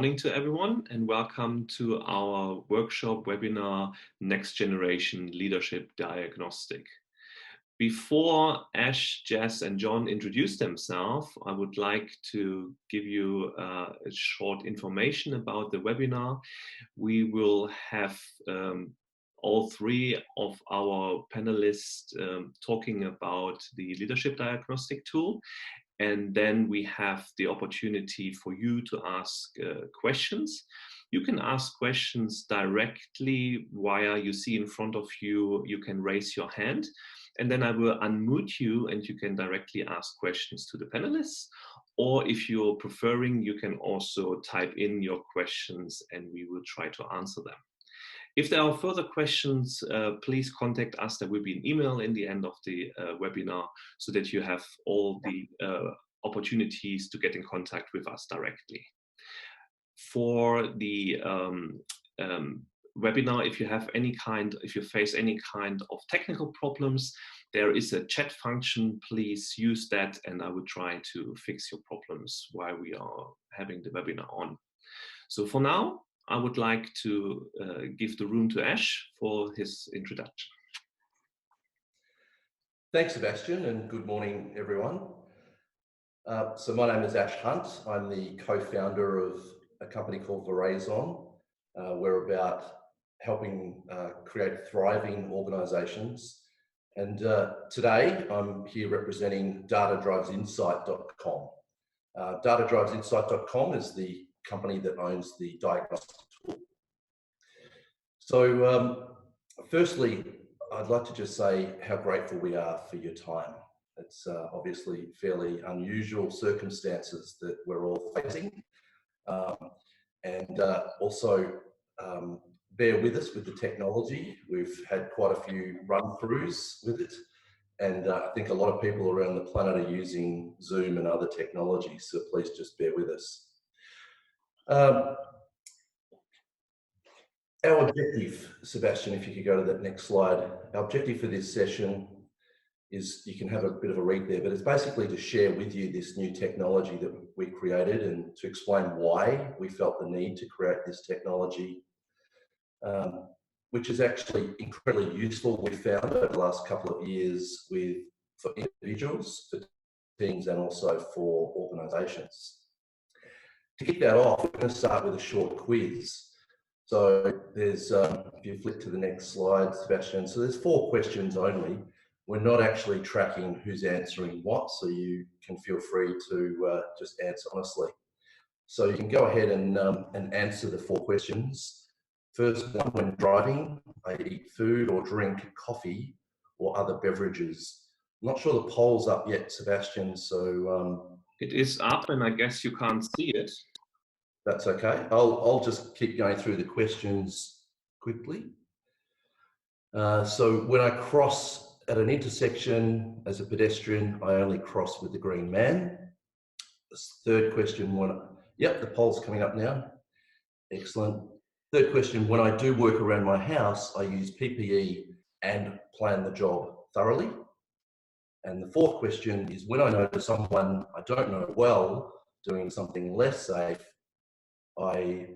Morning to everyone and welcome to our workshop webinar, Next Generation Leadership Diagnostic. Before Ash, Jess and John introduce themselves, I would like to give you a short information about the webinar. We will have all three of our panelists talking about the leadership diagnostic tool. And then we have the opportunity for you to ask questions. You can ask questions directly via, you see in front of you, you can raise your hand. And then I will unmute you and you can directly ask questions to the panelists. Or if you're preferring, you can also type in your questions and we will try to answer them. If there are further questions, please contact us. There will be an email in the end of the webinar so that you have all the opportunities to get in contact with us directly. For the webinar, if you face any kind of technical problems, there is a chat function. Please use that and I will try to fix your problems while we are having the webinar on. So for now, I would like to give the room to Ash for his introduction. Thanks, Sebastian, and good morning, everyone. So my name is Ash Hunt. I'm the co-founder of a company called Organisational. We're about helping create thriving organisations. And today, I'm here representing datadrivesinsight.com. Datadrivesinsight.com is the company that owns the diagnostic tool. So firstly, I'd like to just say how grateful we are for your time. It's obviously fairly unusual circumstances that we're all facing. And also bear with us with the technology. We've had quite a few run-throughs with it. And I think a lot of people around the planet are using Zoom and other technologies, so please just bear with us. Our objective, Sebastian, if you could go to that next slide, our objective for this session is, you can have a bit of a read there, but it's basically to share with you this new technology that we created and to explain why we felt the need to create this technology, which is actually incredibly useful, we found over the last couple of years for individuals, for teams and also for organisations. To kick that off, we're going to start with a short quiz. So there's, if you flick to the next slide, Sebastian, so there's 4 questions only. We're not actually tracking who's answering what, so you can feel free to just answer honestly. So you can go ahead and answer the 4 questions. First one, when driving, I eat food or drink coffee or other beverages. I'm not sure the poll's up yet, Sebastian, so... It is up and I guess you can't see it. That's okay. I'll just keep going through the questions quickly. So when I cross at an intersection as a pedestrian, I only cross with the green man. This third question, yep, the poll's coming up now. Excellent. Third question, when I do work around my house, I use PPE and plan the job thoroughly. And the fourth question is, when I notice someone I don't know well doing something less safe, I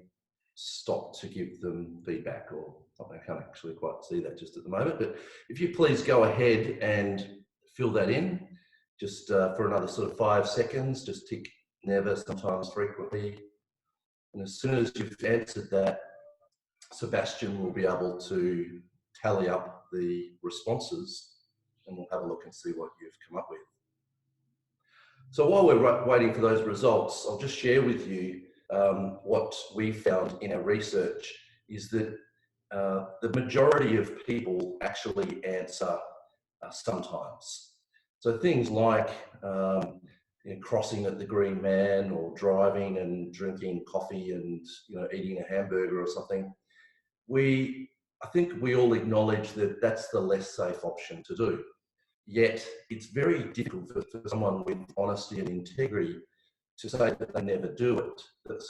stop to give them feedback, or I can't actually quite see that just at the moment, but if you please go ahead and fill that in just for another sort of 5 seconds, just tick never, sometimes, frequently. And as soon as you've answered that, Sebastian will be able to tally up the responses and we'll have a look and see what you've come up with. So while we're waiting for those results, I'll just share with you what we found in our research is that the majority of people actually answer sometimes. So things like crossing at the green man, or driving and drinking coffee and eating a hamburger or something, I think we all acknowledge that that's the less safe option to do. Yet it's very difficult for someone with honesty and integrity to say that they never do it. That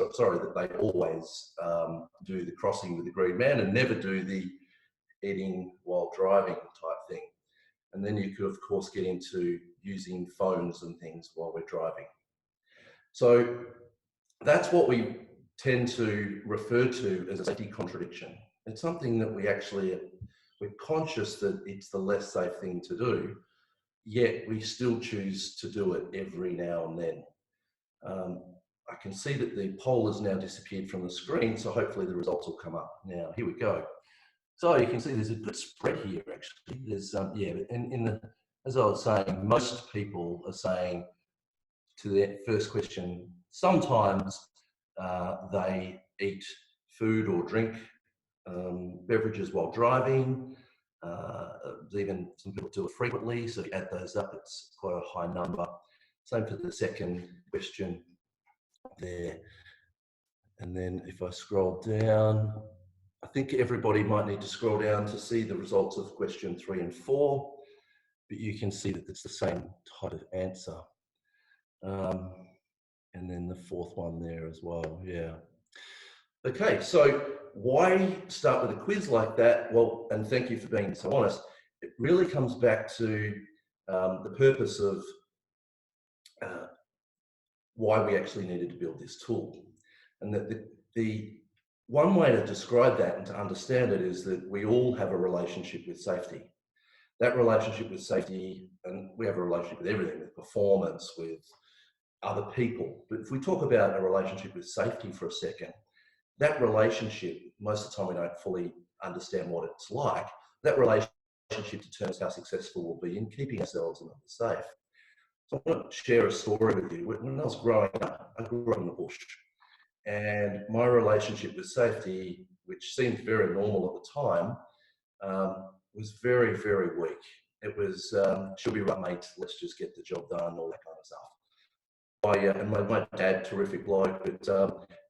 they always do the crossing with the green man and never do the eating while driving type thing. And then you could, of course, get into using phones and things while we're driving. So that's what we tend to refer to as a safety contradiction. It's something that we're conscious that it's the less safe thing to do, yet we still choose to do it every now and then. I can see that the poll has now disappeared from the screen, so hopefully the results will come up now. Here we go. So you can see there's a good spread here, actually. There's, as I was saying, most people are saying to their first question, sometimes they eat food or drink beverages while driving. Even some people do it frequently, so if you add those up, it's quite a high number. Same for the second question there. And then if I scroll down, I think everybody might need to scroll down to see the results of question 3 and 4, but you can see that it's the same type of answer. And then the fourth one there as well, yeah. Okay, so why start with a quiz like that? Well, and thank you for being so honest. It really comes back to the purpose of why we actually needed to build this tool. And that the one way to describe that and to understand it is that we all have a relationship with safety. That relationship with safety, and we have a relationship with everything, with performance, with other people. But if we talk about a relationship with safety for a second, that relationship, most of the time we don't fully understand what it's like. That relationship determines how successful we'll be in keeping ourselves and others safe. So I want to share a story with you. When I was growing up, I grew up in the bush, and my relationship with safety, which seemed very normal at the time, was very, very weak. It was, should be right, mate, let's just get the job done, all that kind of stuff. And my dad, terrific bloke, but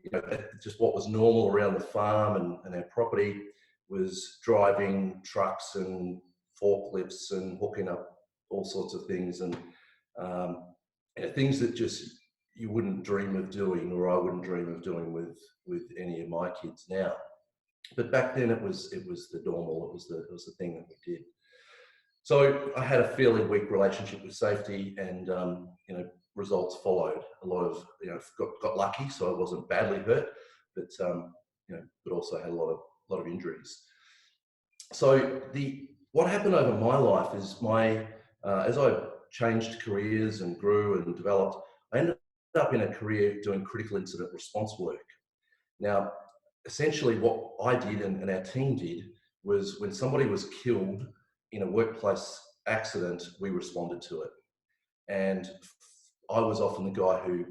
you know, just what was normal around the farm and our property was driving trucks and forklifts and hooking up all sorts of things, and you know, things that just you wouldn't dream of doing, or I wouldn't dream of doing with any of my kids now. But back then it was the normal, it was the thing that we did. So I had a fairly weak relationship with safety, and you know, results followed. A lot of, you know, got lucky, so I wasn't badly hurt, but you know, but also had a lot of injuries. So what happened over my life is as I changed careers and grew and developed, I ended up in a career doing critical incident response work. Now, essentially what I did and our team did was when somebody was killed in a workplace accident, we responded to it. And I was often the guy who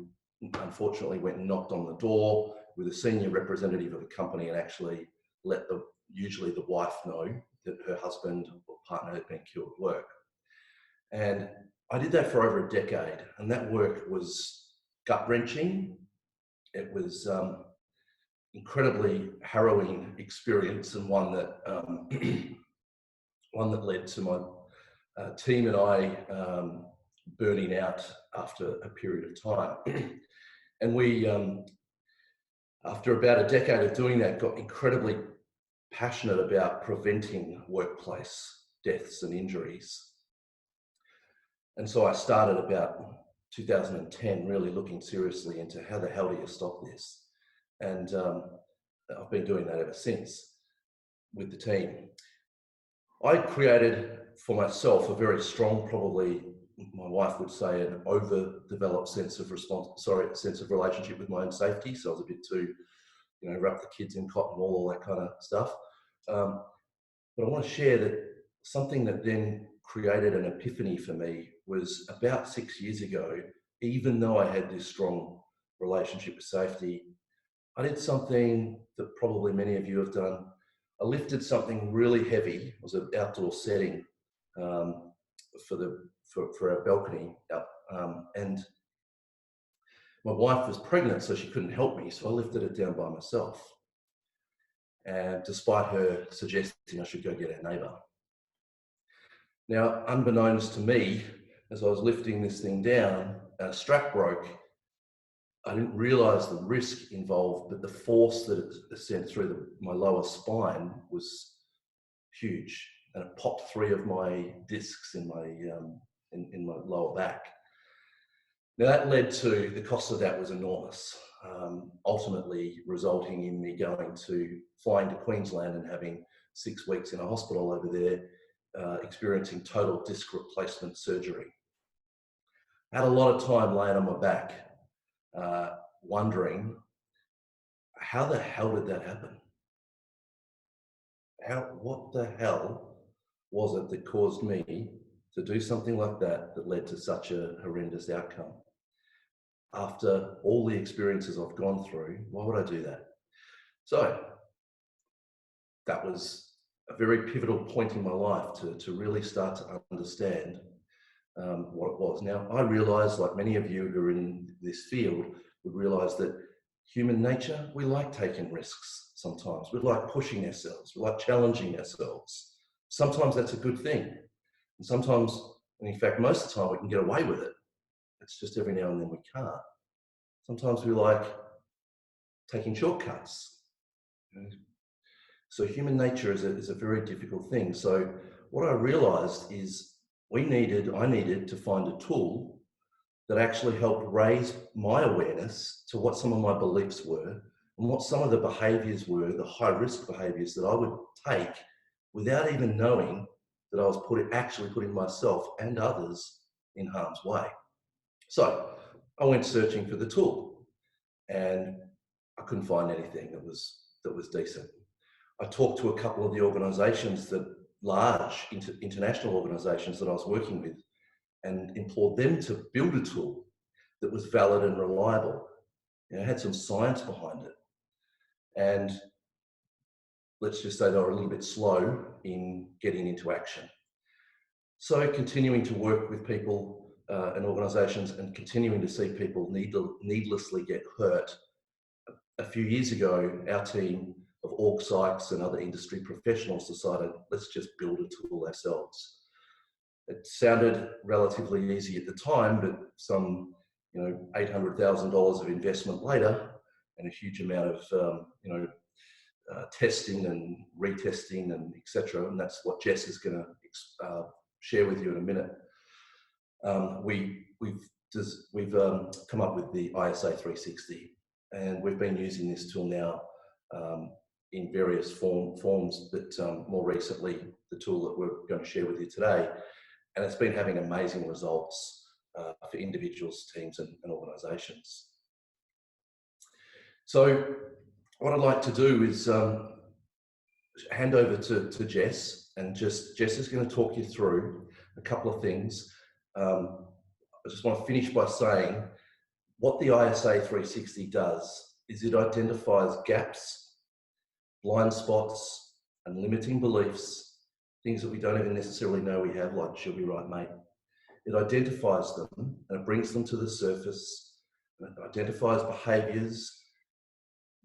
unfortunately went and knocked on the door with a senior representative of the company and actually let usually the wife know that her husband or partner had been killed at work. And I did that for over a decade, and that work was gut-wrenching. It was incredibly harrowing experience, and one that one that led to my team and I burning out after a period of time. And we, after about a decade of doing that, got incredibly passionate about preventing workplace deaths and injuries. And so I started about 2010 really looking seriously into how the hell do you stop this? And I've been doing that ever since with the team. I created for myself a very strong, probably my wife would say an overdeveloped sense of relationship with my own safety. So I was a bit too, you know, wrap the kids in cotton wool, all that kind of stuff. But I want to share that something that then created an epiphany for me was about 6 years ago. Even though I had this strong relationship with safety, I did something that probably many of you have done. I lifted something really heavy. It was an outdoor setting for our balcony, and my wife was pregnant, so she couldn't help me. So I lifted it down by myself, and despite her suggesting I should go get our neighbour. Now, unbeknownst to me, as I was lifting this thing down, a strap broke. I didn't realise the risk involved, but the force that it sent through my lower spine was huge, and it popped 3 of my discs in my lower back. Now that led to, the cost of that was enormous. ultimately resulting in me flying to Queensland and having 6 weeks in a hospital over there, experiencing total disc replacement surgery. I had a lot of time laying on my back, wondering, how the hell did that happen? What the hell was it that caused me to do something like that led to such a horrendous outcome? After all the experiences I've gone through, why would I do that? So that was a very pivotal point in my life to really start to understand what it was. Now, I realise, like many of you who are in this field, would realise that human nature, we like taking risks sometimes. We like pushing ourselves. We like challenging ourselves. Sometimes that's a good thing. And sometimes, and in fact, most of the time, we can get away with it. It's just every now and then we can't. Sometimes we like taking shortcuts. So human nature is a very difficult thing. So what I realised is I needed to find a tool that actually helped raise my awareness to what some of my beliefs were and what some of the behaviours were, the high-risk behaviours that I would take without even knowing that I was actually putting myself and others in harm's way. So I went searching for the tool, and I couldn't find anything that was decent. I talked to a couple of the organisations, large international organisations that I was working with, and implored them to build a tool that was valid and reliable. Had some science behind it. And let's just say they were a little bit slow in getting into action. So continuing to work with people and organisations and continuing to see people needlessly get hurt. A few years ago, our team of org psychs and other industry professionals decided, let's just build a tool ourselves. It sounded relatively easy at the time, but some $800,000 of investment later, and a huge amount of testing and retesting and etc. And that's what Jess is going to share with you in a minute. We've come up with the ISA 360, and we've been using this tool now in various forms, but more recently, the tool that we're going to share with you today. And it's been having amazing results for individuals, teams, and organisations. So what I'd like to do is hand over to Jess, and Jess is going to talk you through a couple of things. I just want to finish by saying what the ISA 360 does is it identifies gaps, blind spots, and limiting beliefs, things that we don't even necessarily know we have, like "she'll be right, mate." It identifies them and it brings them to the surface. And it identifies behaviours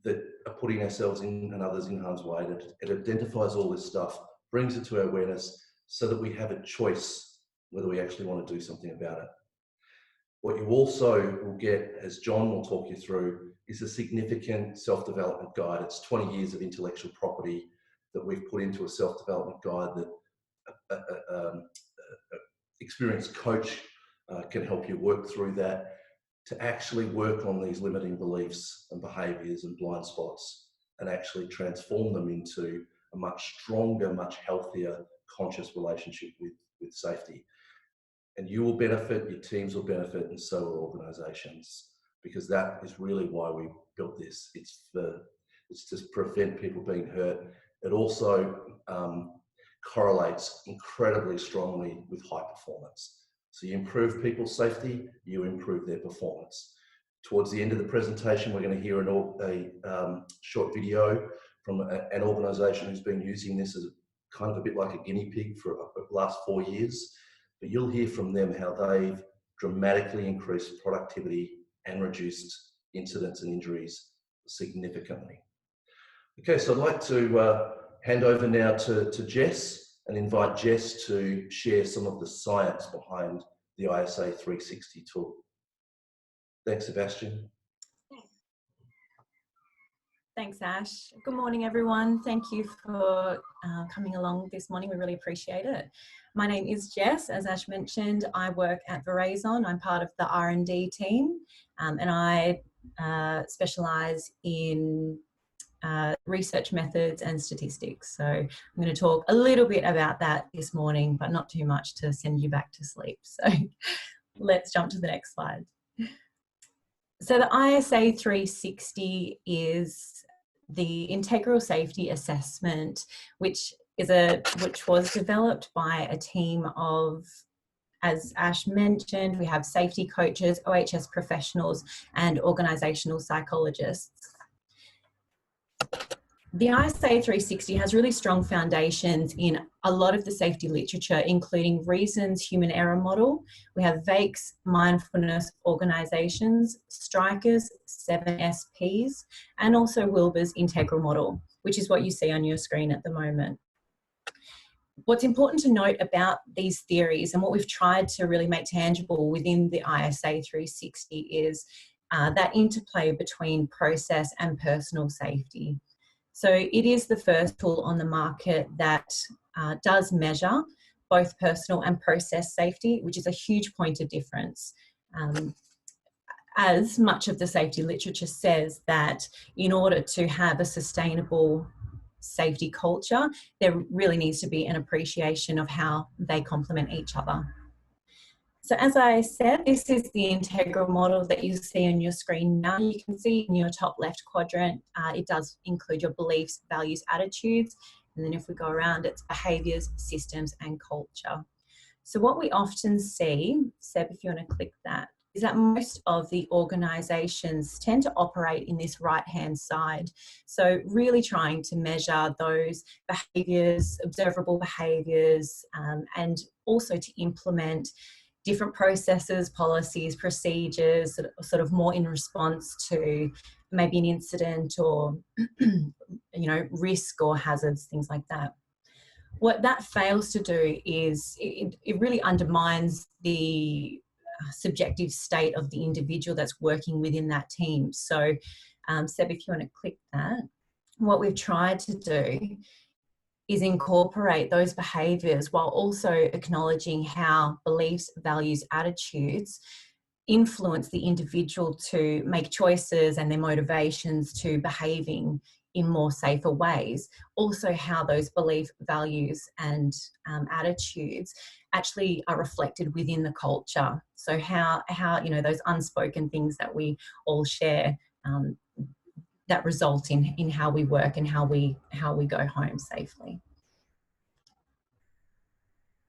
that are putting ourselves and others in harm's way. It identifies all this stuff, brings it to our awareness so that we have a choice whether we actually want to do something about it. What you also will get, as John will talk you through, is a significant self-development guide. It's 20 years of intellectual property that we've put into a self-development guide that an experienced coach can help you work through that, to actually work on these limiting beliefs and behaviours and blind spots and actually transform them into a much stronger, much healthier, conscious relationship with safety. And you will benefit, your teams will benefit, and so will organisations, because that is really why we built this. It's to prevent people being hurt. It also correlates incredibly strongly with high performance. So you improve people's safety, you improve their performance. Towards the end of the presentation, we're going to hear a short video from an organisation who's been using this as kind of a bit like a guinea pig for the last 4 years. But you'll hear from them how they've dramatically increased productivity and reduced incidents and injuries significantly. Okay, so I'd like to hand over now to Jess and invite Jess to share some of the science behind the ISA 360 tool. Thanks, Sebastian. Thanks, Ash. Good morning, everyone. Thank you for coming along this morning. We really appreciate it. My name is Jess. As Ash mentioned, I work at Verizon. I'm part of the R&D team, and I specialise in research methods and statistics. So I'm going to talk a little bit about that this morning, but not too much to send you back to sleep. So let's jump to the next slide. So the ISA 360 is the integral safety assessment, which was developed by a team of, as Ash mentioned, we have safety coaches, OHS professionals, and organisational psychologists. The ISA 360 has really strong foundations in a lot of the safety literature, including Reason's human error model. We have Vake's mindfulness organisations, Stryker's 7SPs, and also Wilbur's integral model, which is what you see on your screen at the moment. What's important to note about these theories and what we've tried to really make tangible within the ISA 360 is that interplay between process and personal safety. So it is the first tool on the market that does measure both personal and process safety, which is a huge point of difference. As much of the safety literature says that in order to have a sustainable safety culture, there really needs to be an appreciation of how they complement each other. So as I said, this is the integral model that you see on your screen now. You can see in your top left quadrant, it does include your beliefs, values, attitudes. And then if we go around, it's behaviours, systems, and culture. So what we often see, Seb, if you want to click that, is that most of the organisations tend to operate in this right-hand side. So really trying to measure those behaviours, observable behaviours, and also to implement different processes, policies, procedures, sort of more in response to maybe an incident or, risk or hazards, things like that. What that fails to do is it really undermines the subjective state of the individual that's working within that team. So, Seb, if you want to click that, what we've tried to do is incorporate those behaviours while also acknowledging how beliefs, values, attitudes influence the individual to make choices and their motivations to behaving in more safer ways. Also how those belief, values and attitudes actually are reflected within the culture. So how those unspoken things that we all share that result in how we work and how we go home safely.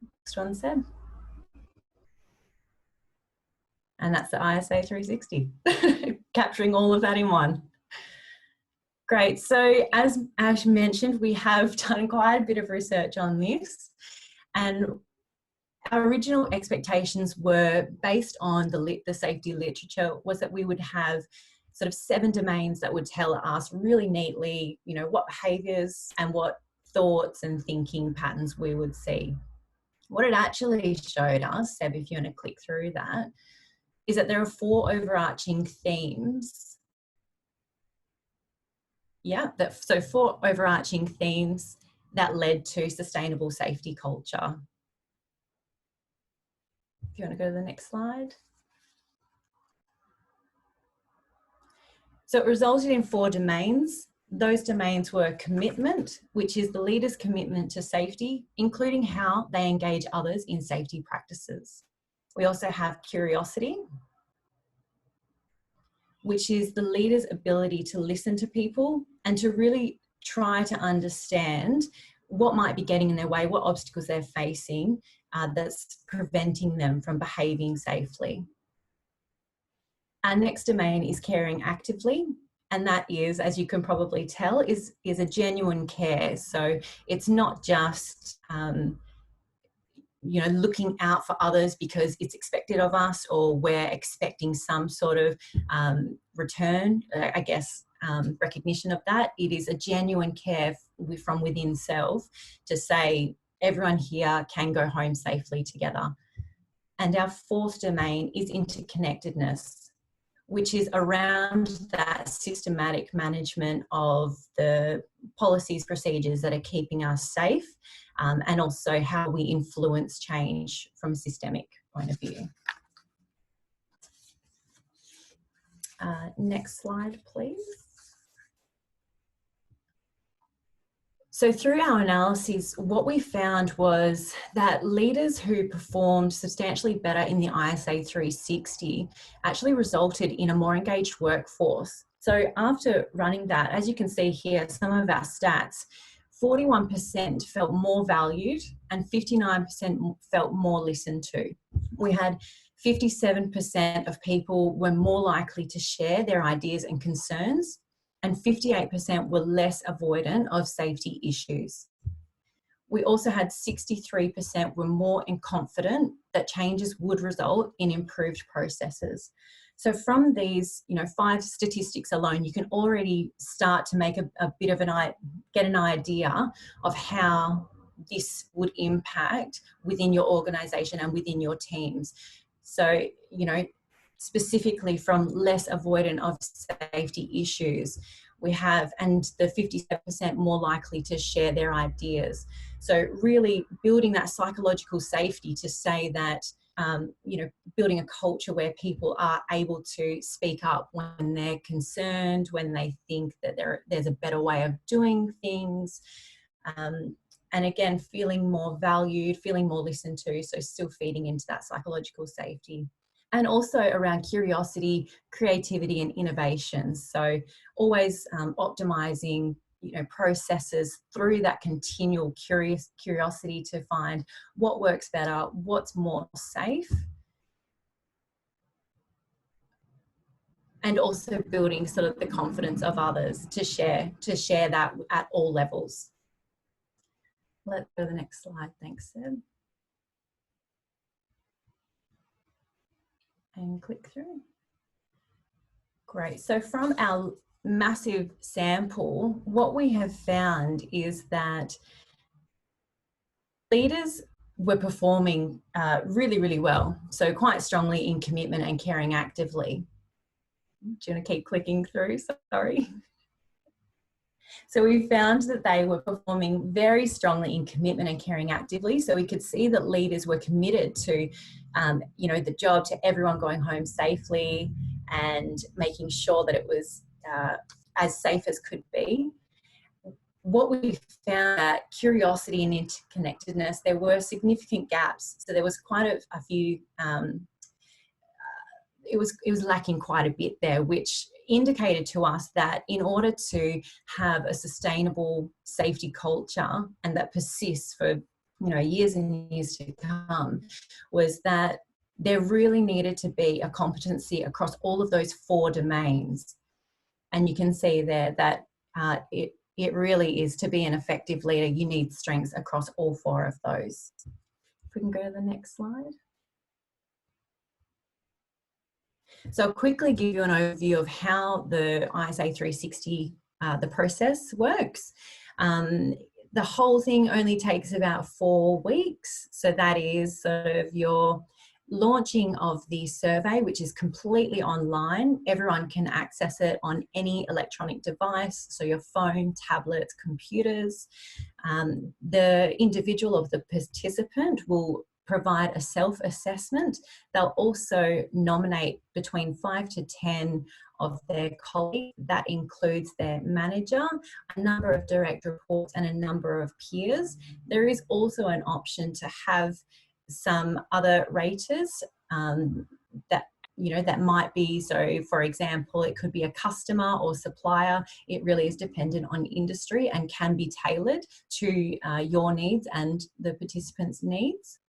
Next one, Seb. And that's the ISA 360, capturing all of that in one. Great. So as Ash mentioned, we have done quite a bit of research on this, and our original expectations were based on the safety literature was that we would have sort of 7 domains that would tell us really neatly, what behaviours and what thoughts and thinking patterns we would see. What it actually showed us, Seb, if you want to click through that, is that there are 4 overarching themes. Yeah, so 4 overarching themes that led to sustainable safety culture. If you want to go to the next slide. So it resulted in 4 domains. Those domains were commitment, which is the leader's commitment to safety, including how they engage others in safety practices. We also have curiosity, which is the leader's ability to listen to people and to really try to understand what might be getting in their way, what obstacles they're facing that's preventing them from behaving safely. Our next domain is caring actively, and that is, as you can probably tell, is a genuine care. So it's not just looking out for others because it's expected of us or we're expecting some sort of return, recognition of that. It is a genuine care from within self to say everyone here can go home safely together. And our 4th domain is interconnectedness, which is around that systematic management of the policies, procedures that are keeping us safe, and also how we influence change from a systemic point of view. Next slide, please. So through our analysis, what we found was that leaders who performed substantially better in the ISA 360 actually resulted in a more engaged workforce. So after running that, as you can see here, some of our stats, 41% felt more valued and 59% felt more listened to. We had 57% of people were more likely to share their ideas and concerns, and 58% were less avoidant of safety issues. We also had 63% were more confident that changes would result in improved processes. So from these, 5 statistics alone, you can already start to make a bit of get an idea of how this would impact within your organisation and within your teams. So, specifically from less avoidant of safety issues, we have, and the 57% more likely to share their ideas. So really building that psychological safety to say that, building a culture where people are able to speak up when they're concerned, when they think that there's a better way of doing things. And again, feeling more valued, feeling more listened to, so still feeding into that psychological safety. And also around curiosity, creativity and innovation. So always optimizing processes through that continual curiosity to find what works better, what's more safe. And also building sort of the confidence of others to share that at all levels. Let's go to the next slide. Thanks, Seb. And click through. Great. So from our massive sample, what we have found is that leaders were performing really, really well. So quite strongly in commitment and caring actively. Do you want to keep clicking through? Sorry. So we found that they were performing very strongly in commitment and caring actively. So we could see that leaders were committed to, the job, to everyone going home safely and making sure that it was as safe as could be. What we found, that curiosity and interconnectedness, there were significant gaps. So there was quite a few, it was lacking quite a bit there, which indicated to us that in order to have a sustainable safety culture and that persists for years and years to come, was that there really needed to be a competency across all of those 4 domains. And you can see there that it really is, to be an effective leader, you need strengths across all 4 of those. If we can go to the next slide. So I'll quickly give you an overview of how the ISA 360, the process works. The whole thing only takes about 4 weeks. So that is sort of your launching of the survey, which is completely online. Everyone can access it on any electronic device, so your phone, tablets, computers. The individual of the participant will provide a self-assessment. They'll also nominate between 5 to 10 of their colleagues. That includes their manager, a number of direct reports and a number of peers. There is also an option to have some other raters that might be, so for example, it could be a customer or supplier. It really is dependent on industry and can be tailored to your needs and the participants' needs.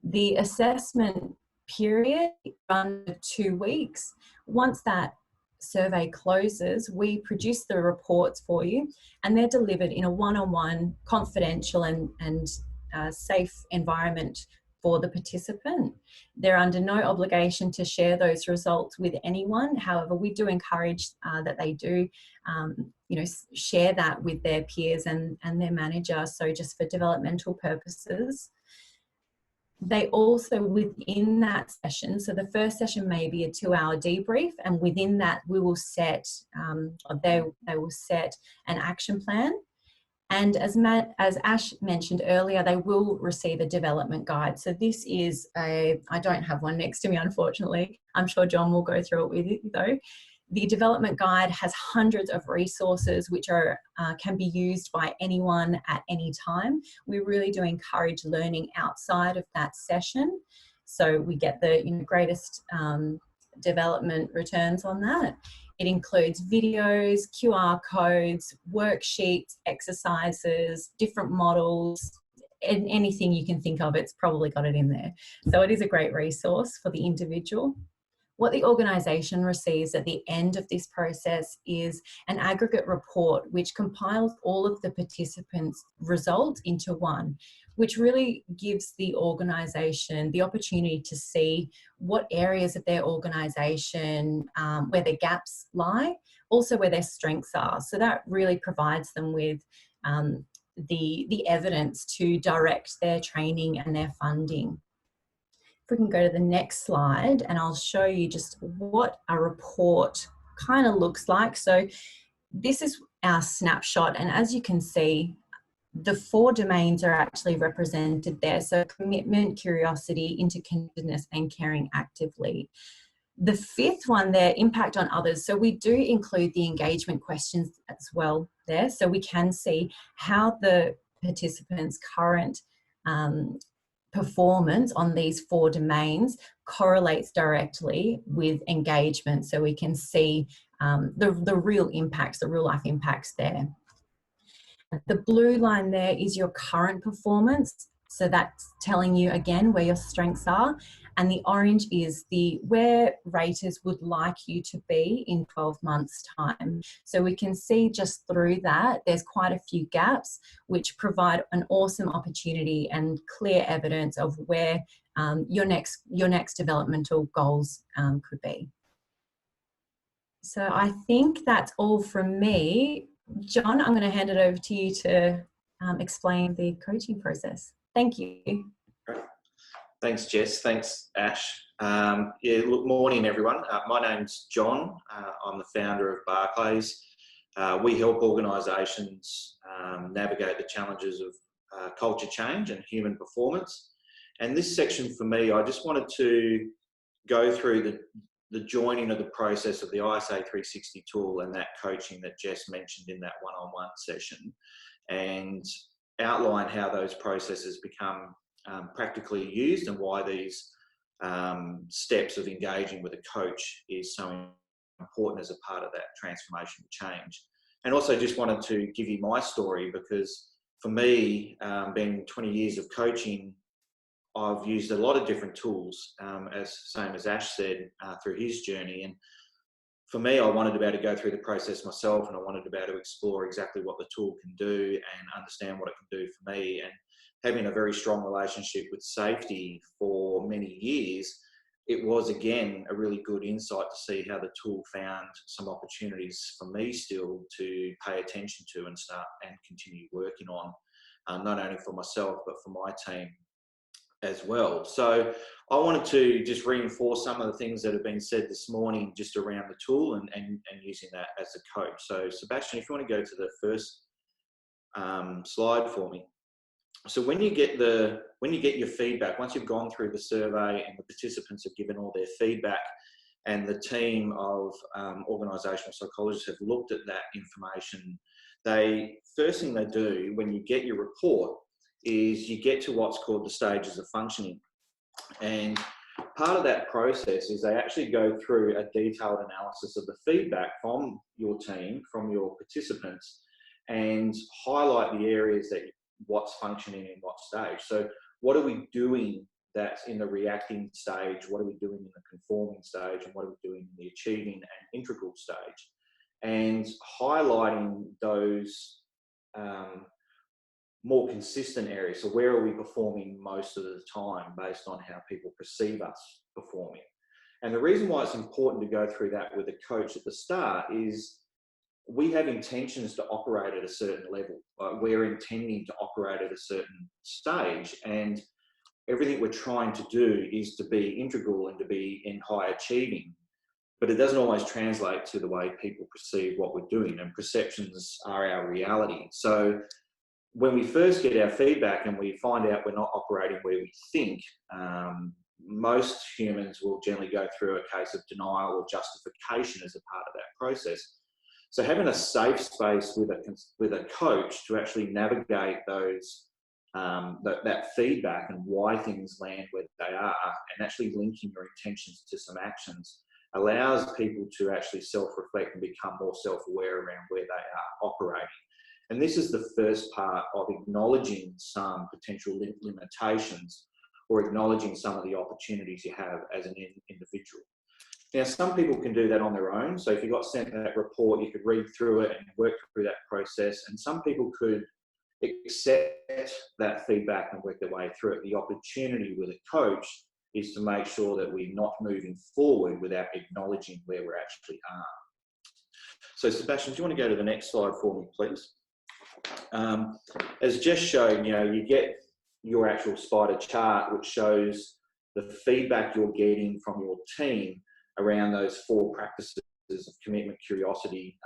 The assessment period runs for 2 weeks. Once that survey closes, we produce the reports for you, and they're delivered in a one-on-one, confidential and safe environment for the participant. They're under no obligation to share those results with anyone. However, we do encourage that they do, share that with their peers and their manager. So just for developmental purposes. They also, within that session, so the first session may be a 2-hour debrief, and within that we will set, they will set an action plan. And as Ash mentioned earlier, they will receive a development guide. So this is I don't have one next to me, unfortunately. I'm sure John will go through it with you though. The development guide has hundreds of resources which are can be used by anyone at any time. We really do encourage learning outside of that session, so we get the greatest development returns on that. It includes videos, QR codes, worksheets, exercises, different models, and anything you can think of, it's probably got it in there. So it is a great resource for the individual. What the organisation receives at the end of this process is an aggregate report which compiles all of the participants' results into one, which really gives the organisation the opportunity to see what areas of their organisation, where their gaps lie, also where their strengths are. So that really provides them with the evidence to direct their training and their funding. If we can go to the next slide, and I'll show you just what a report kind of looks like. So this is our snapshot, and as you can see, the 4 domains are actually represented there. So commitment, curiosity, interconnectedness, and caring actively. The 5th one there, impact on others. So we do include the engagement questions as well there. So we can see how the participants' current performance on these 4 domains correlates directly with engagement. So we can see the real impacts, the real life impacts there. The blue line there is your current performance. So that's telling you again where your strengths are. And the orange is where raters would like you to be in 12 months' time. So we can see just through that, there's quite a few gaps which provide an awesome opportunity and clear evidence of where your next developmental goals could be. So I think that's all from me. John, I'm going to hand it over to you to explain the coaching process. Thank you. Great. Thanks, Jess. Thanks, Ash. Yeah, good morning, everyone. My name's John. I'm the founder of Barclays. We help organisations navigate the challenges of culture change and human performance. And this section for me, I just wanted to go through the joining of the process of the ISA 360 tool and that coaching that Jess mentioned in that one-on-one session, and outline how those processes become practically used and why these steps of engaging with a coach is so important as a part of that transformational change. And also just wanted to give you my story, because for me, being 20 years of coaching, I've used a lot of different tools, same as Ash said, through his journey. And for me, I wanted to be able to go through the process myself, and I wanted to be able to explore exactly what the tool can do and understand what it can do for me. And having a very strong relationship with safety for many years, it was again a really good insight to see how the tool found some opportunities for me still to pay attention to and start and continue working on, not only for myself, but for my team as well. So I wanted to just reinforce some of the things that have been said this morning just around the tool and using that as a coach. So Sebastian, if you want to go to the first slide for me. So when you get your feedback, once you've gone through the survey and the participants have given all their feedback, and the team of organisational psychologists have looked at that information, first thing they do when you get your report is you get to what's called the stages of functioning. And part of that process is they actually go through a detailed analysis of the feedback from your team, from your participants, and highlight the areas that what's functioning in what stage. So what are we doing that's in the reacting stage? What are we doing in the conforming stage? And what are we doing in the achieving and integral stage? And highlighting those more consistent areas. So where are we performing most of the time based on how people perceive us performing? And the reason why it's important to go through that with a coach at the start is we have intentions to operate at a certain level. We're intending to operate at a certain stage, and everything we're trying to do is to be integral and to be in high achieving. But it doesn't always translate to the way people perceive what we're doing, and perceptions are our reality. So when we first get our feedback and we find out we're not operating where we think, most humans will generally go through a case of denial or justification as a part of that process. So having a safe space with a coach to actually navigate those that feedback and why things land where they are, and actually linking your intentions to some actions, allows people to actually self-reflect and become more self-aware around where they are operating. And this is the first part of acknowledging some potential limitations, or acknowledging some of the opportunities you have as an individual. Now, some people can do that on their own. So if you got sent that report, you could read through it and work through that process. And some people could accept that feedback and work their way through it. The opportunity with a coach is to make sure that we're not moving forward without acknowledging where we actually are. So Sebastian, do you want to go to the next slide for me, please? As just shown, you get your actual spider chart, which shows the feedback you're getting from your team around those 4 practices of commitment, curiosity,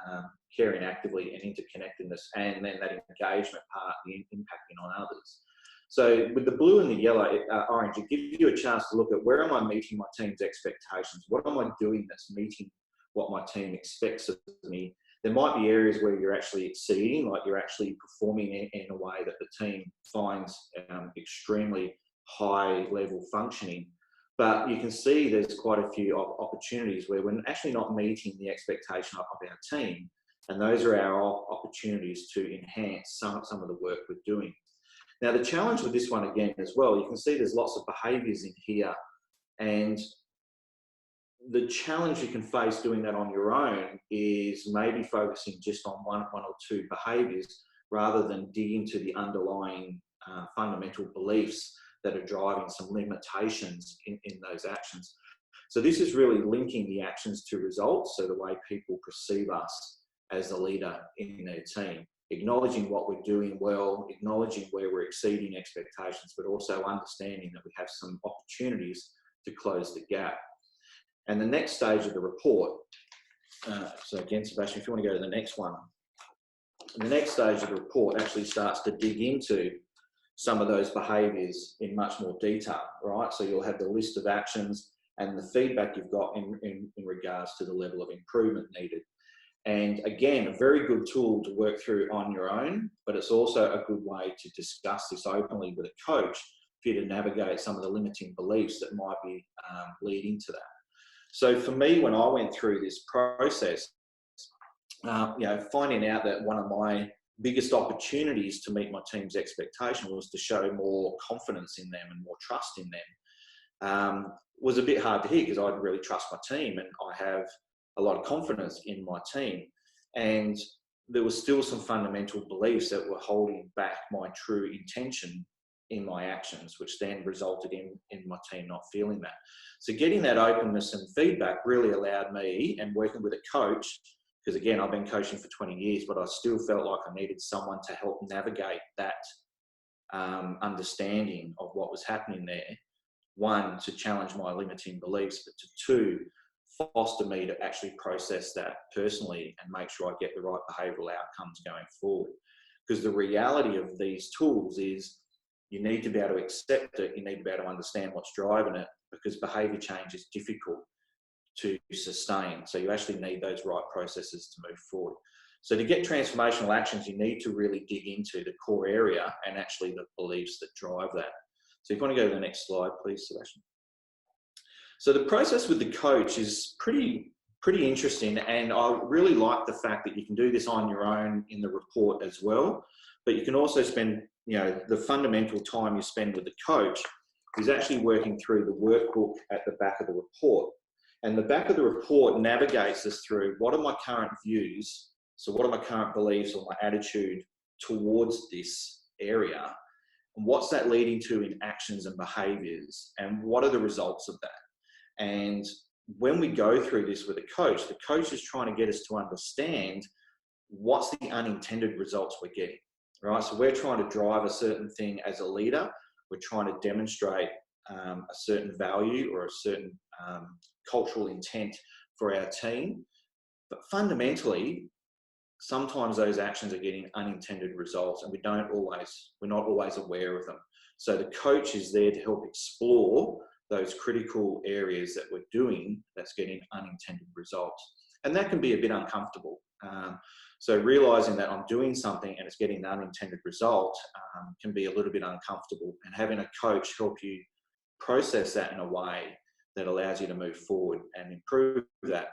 caring actively, and interconnectedness, and then that engagement part, the impacting on others. So with the blue and the yellow, orange, it gives you a chance to look at where am I meeting my team's expectations? What am I doing that's meeting what my team expects of me? There might be areas where you're actually exceeding, like you're actually performing in a way that the team finds extremely high level functioning. But you can see there's quite a few opportunities where we're actually not meeting the expectation of our team. And those are our opportunities to enhance some of the work we're doing. Now, the challenge with this one again as well, you can see there's lots of behaviours in here. And the challenge you can face doing that on your own is maybe focusing just on one or 2 behaviours rather than dig into the underlying fundamental beliefs that are driving some limitations in those actions. So this is really linking the actions to results, so the way people perceive us as the leader in their team, acknowledging what we're doing well, acknowledging where we're exceeding expectations, but also understanding that we have some opportunities to close the gap. And the next stage of the report, so again, Sebastian, if you want to go to the next one, the next stage of the report actually starts to dig into some of those behaviours in much more detail, right? So you'll have the list of actions and the feedback you've got in regards to the level of improvement needed. And again, a very good tool to work through on your own, but it's also a good way to discuss this openly with a coach for you to navigate some of the limiting beliefs that might be leading to that. So for me, when I went through this process, finding out that one of my biggest opportunities to meet my team's expectation was to show more confidence in them and more trust in them, was a bit hard to hear, because I really trust my team and I have a lot of confidence in my team. And there was still some fundamental beliefs that were holding back my true intention in my actions, which then resulted in my team not feeling that. So getting that openness and feedback really allowed me, and working with a coach, because again, I've been coaching for 20 years, but I still felt like I needed someone to help navigate that understanding of what was happening there. 1, to challenge my limiting beliefs, but to 2, foster me to actually process that personally and make sure I get the right behavioural outcomes going forward. Because the reality of these tools is you need to be able to accept it, you need to be able to understand what's driving it, because behaviour change is difficult to sustain. So you actually need those right processes to move forward. So to get transformational actions, you need to really dig into the core area and actually the beliefs that drive that. So if you want to go to the next slide, please, Sebastian. So the process with the coach is pretty interesting, and I really like the fact that you can do this on your own in the report as well, but you can also spend, the fundamental time you spend with the coach is actually working through the workbook at the back of the report. And the back of the report navigates us through what are my current views, so what are my current beliefs or my attitude towards this area, and what's that leading to in actions and behaviours, and what are the results of that. And when we go through this with a coach, the coach is trying to get us to understand what's the unintended results we're getting, right? So we're trying to drive a certain thing as a leader. We're trying to demonstrate a certain value or a certain cultural intent for our team. But fundamentally, sometimes those actions are getting unintended results, and we're not always aware of them. So the coach is there to help explore those critical areas that we're doing that's getting unintended results. And that can be a bit uncomfortable. So realizing that I'm doing something and it's getting an unintended result can be a little bit uncomfortable, and having a coach help you process that in a way that allows you to move forward and improve that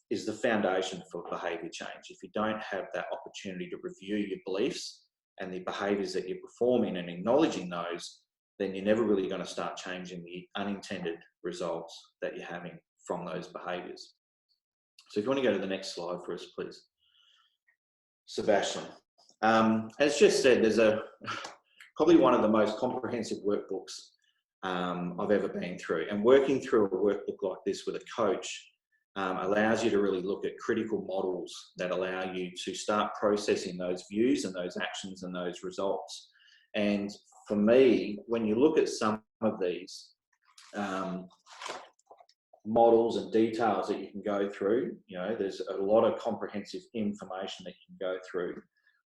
is the foundation for behaviour change. If you don't have that opportunity to review your beliefs and the behaviours that you're performing and acknowledging those, then you're never really going to start changing the unintended results that you're having from those behaviours. So if you want to go to the next slide for us, please. Sebastian. As Jess said, there's probably one of the most comprehensive workbooks I've ever been through. And working through a workbook like this with a coach allows you to really look at critical models that allow you to start processing those views and those actions and those results. And for me, when you look at some of these models and details that you can go through, you know, there's a lot of comprehensive information that you can go through,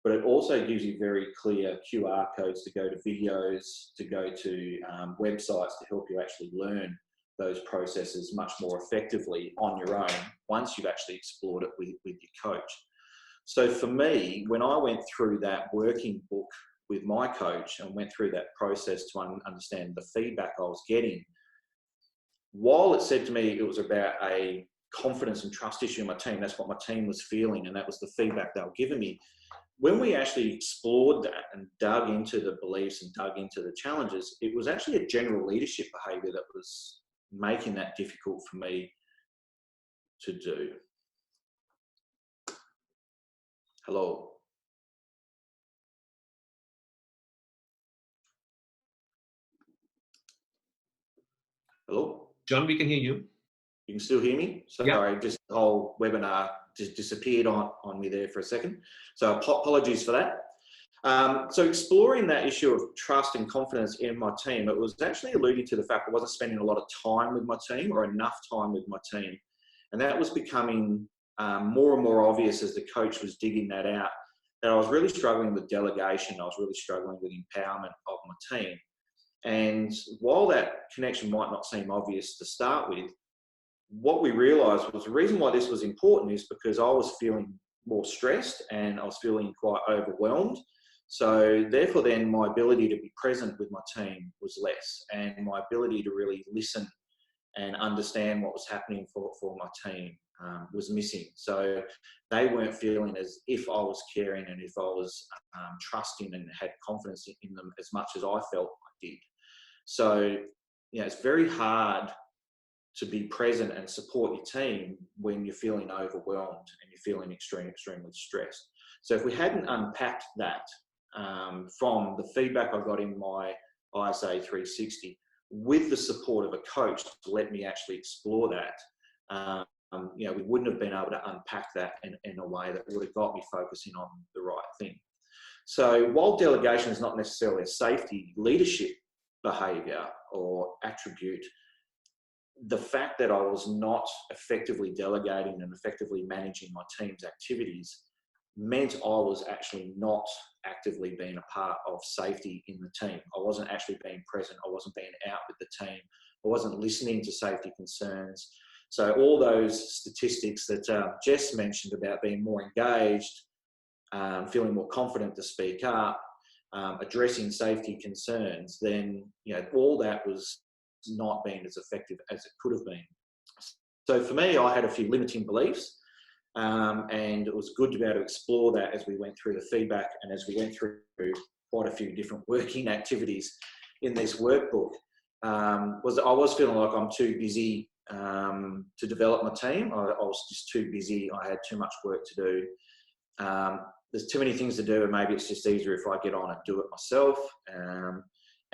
but it also gives you very clear QR codes to go to videos, to go to websites to help you actually learn those processes much more effectively on your own once you've actually explored it with your coach. So for me, when I went through that working book with my coach and went through that process to understand the feedback I was getting, while it said to me it was about a confidence and trust issue in my team, that's what my team was feeling and that was the feedback they were giving me. When we actually explored that and dug into the beliefs and dug into the challenges, it was actually a general leadership behaviour that was making that difficult for me to do. Hello. Hello? John, we can hear you. You can still hear me? Sorry, just the whole webinar just disappeared on me there for a second. So apologies for that. So exploring that issue of trust and confidence in my team, it was actually alluding to the fact I wasn't spending a lot of time with my team or enough time with my team. And that was becoming more and more obvious as the coach was digging that out, that I was really struggling with delegation. I was really struggling with empowerment of my team. And while that connection might not seem obvious to start with, what we realised was the reason why this was important is because I was feeling more stressed and I was feeling quite overwhelmed. So therefore then my ability to be present with my team was less, and my ability to really listen and understand what was happening for my team was missing. So they weren't feeling as if I was caring and if I was trusting and had confidence in them as much as I felt I did. So, you know, it's very hard to be present and support your team when you're feeling overwhelmed and you're feeling extremely stressed. So if we hadn't unpacked that from the feedback I got in my ISA 360 with the support of a coach to let me actually explore that, you know, we wouldn't have been able to unpack that in a way that would have got me focusing on the right thing. So while delegation is not necessarily a safety leadership behaviour or attribute, the fact that I was not effectively delegating and effectively managing my team's activities meant I was actually not actively being a part of safety in the team. I wasn't actually being present. I wasn't being out with the team. I wasn't listening to safety concerns. So all those statistics that Jess mentioned about being more engaged, feeling more confident to speak up, addressing safety concerns, then, you know, all that was not being as effective as it could have been. So for me, I had a few limiting beliefs, and it was good to be able to explore that as we went through the feedback and as we went through quite a few different working activities in this workbook. I was feeling like I'm too busy to develop my team. I was just too busy. I had too much work to do. There's too many things to do, and maybe it's just easier if I get on and do it myself.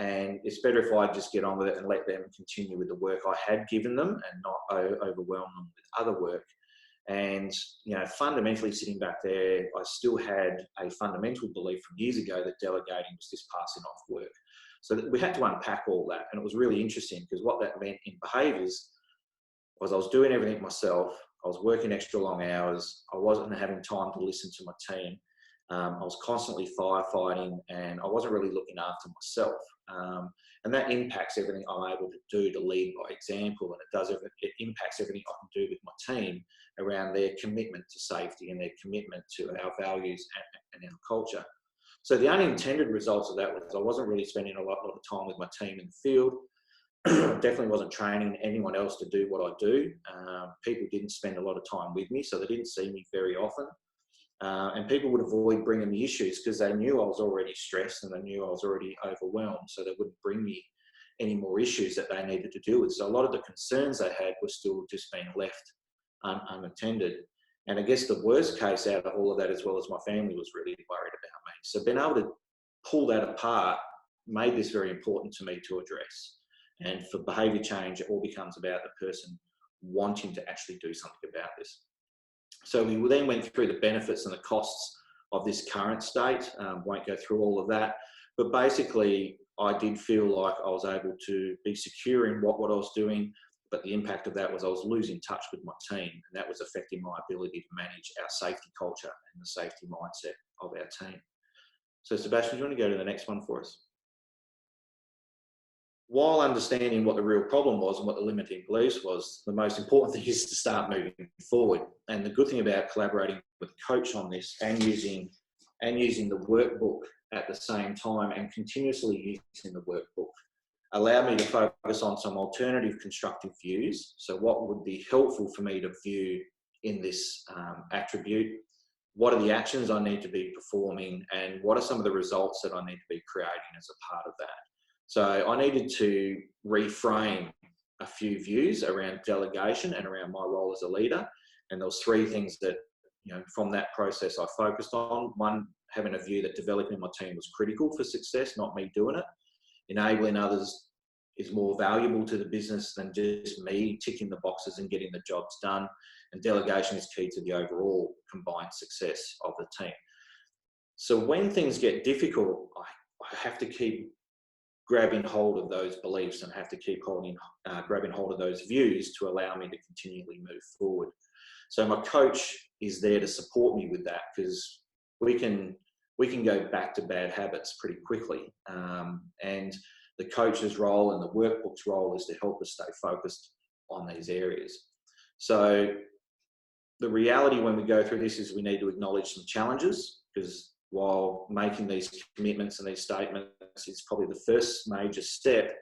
And it's better if I just get on with it and let them continue with the work I had given them and not overwhelm them with other work. And, you know, fundamentally sitting back there, I still had a fundamental belief from years ago that delegating was just passing off work. So we had to unpack all that. And it was really interesting because what that meant in behaviours was I was doing everything myself. I was working extra long hours. I wasn't having time to listen to my team. I was constantly firefighting, and I wasn't really looking after myself. And that impacts everything I'm able to do to lead by example, and it impacts everything I can do with my team around their commitment to safety and their commitment to our values and our culture. So the unintended results of that was I wasn't really spending a lot of time with my team in the field. Definitely wasn't training anyone else to do what I do. People didn't spend a lot of time with me, so they didn't see me very often. And people would avoid bringing me issues because they knew I was already stressed and they knew I was already overwhelmed, so they wouldn't bring me any more issues that they needed to deal with. So a lot of the concerns they had were still just being left unattended. And I guess the worst case out of all of that, as well as my family, was really worried about me. So being able to pull that apart made this very important to me to address. And for behaviour change, it all becomes about the person wanting to actually do something about this. So we then went through the benefits and the costs of this current state. Won't go through all of that, but basically I did feel like I was able to be secure in what I was doing, but the impact of that was I was losing touch with my team, and that was affecting my ability to manage our safety culture and the safety mindset of our team. So Sebastian, do you want to go to the next one for us? While understanding what the real problem was and what the limiting beliefs was, the most important thing is to start moving forward. And the good thing about collaborating with a coach on this and using the workbook at the same time and continuously using the workbook allowed me to focus on some alternative constructive views. So what would be helpful for me to view in this attribute? What are the actions I need to be performing, and what are some of the results that I need to be creating as a part of that? So I needed to reframe a few views around delegation and around my role as a leader. And there was three things that, from that process I focused on. One, having a view that developing my team was critical for success, not me doing it. Enabling others is more valuable to the business than just me ticking the boxes and getting the jobs done. And delegation is key to the overall combined success of the team. So when things get difficult, I have to keep grabbing hold of those beliefs and have to keep grabbing hold of those views to allow me to continually move forward. So my coach is there to support me with that, because we can go back to bad habits pretty quickly. And the coach's role and the workbook's role is to help us stay focused on these areas. So the reality when we go through this is we need to acknowledge some challenges, because while making these commitments and these statements is probably the first major step,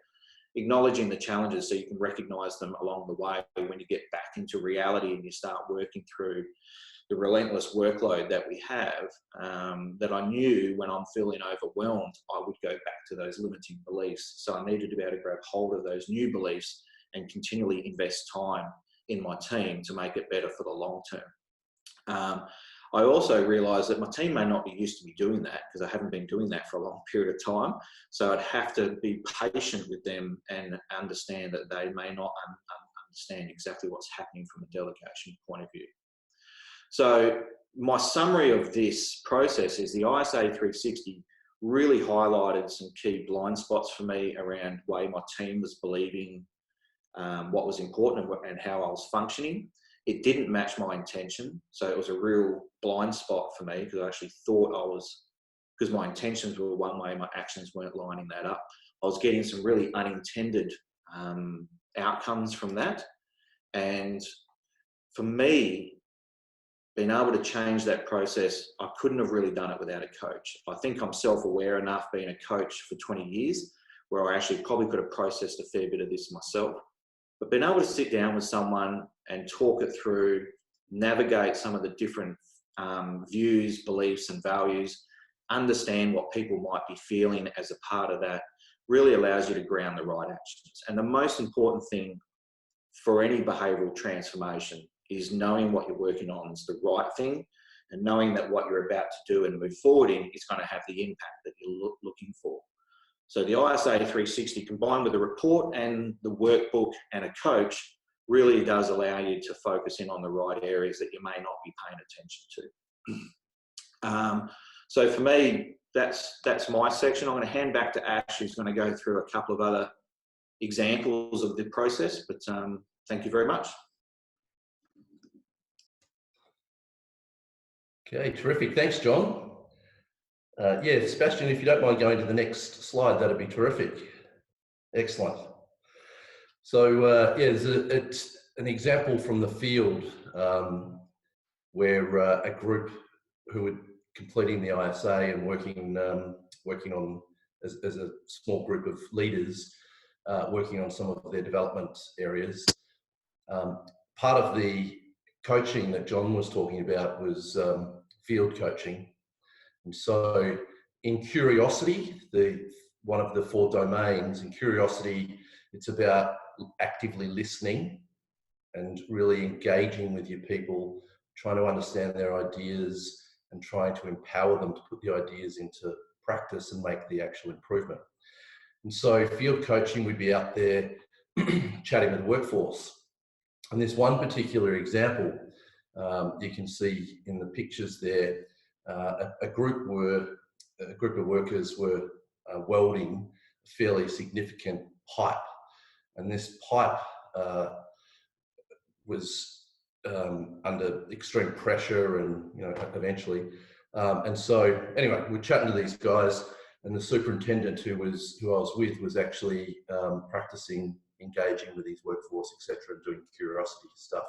acknowledging the challenges so you can recognise them along the way when you get back into reality and you start working through the relentless workload that we have, that I knew when I'm feeling overwhelmed, I would go back to those limiting beliefs. So I needed to be able to grab hold of those new beliefs and continually invest time in my team to make it better for the long term. I also realised that my team may not be used to me doing that, because I haven't been doing that for a long period of time. So I'd have to be patient with them and understand that they may not understand exactly what's happening from a delegation point of view. So my summary of this process is the ISA 360 really highlighted some key blind spots for me around the way my team was believing what was important and how I was functioning. It didn't match my intention. So it was a real blind spot for me, because I actually thought because my intentions were one way, my actions weren't lining that up. I was getting some really unintended outcomes from that. And for me, being able to change that process, I couldn't have really done it without a coach. I think I'm self-aware enough, being a coach for 20 years, where I actually probably could have processed a fair bit of this myself. But being able to sit down with someone and talk it through, navigate some of the different views, beliefs and values, understand what people might be feeling as a part of that, really allows you to ground the right actions. And the most important thing for any behavioural transformation is knowing what you're working on is the right thing, and knowing that what you're about to do and move forward in is going to have the impact that you're looking for. So the ISA 360 combined with a report and the workbook and a coach really does allow you to focus in on the right areas that you may not be paying attention to. So for me, that's my section. I'm going to hand back to Ash, who's going to go through a couple of other examples of the process, but thank you very much. Okay, terrific. Thanks, John. Yeah, Sebastian, if you don't mind going to the next slide, that'd be terrific. Excellent. So yeah, it's an example from the field where a group who were completing the ISA and working on as a small group of leaders working on some of their development areas. Part of the coaching that John was talking about was field coaching. And so in curiosity, one of the 4 domains, in curiosity, it's about actively listening and really engaging with your people, trying to understand their ideas and trying to empower them to put the ideas into practice and make the actual improvement. And so field coaching, we'd be out there chatting with the workforce. And this one particular example, you can see in the pictures there, a group of workers were welding a fairly significant pipe. And this pipe was under extreme pressure and, eventually. And so anyway, we're chatting to these guys, and the superintendent who I was with was actually practicing engaging with his workforce, etc., and doing curiosity stuff.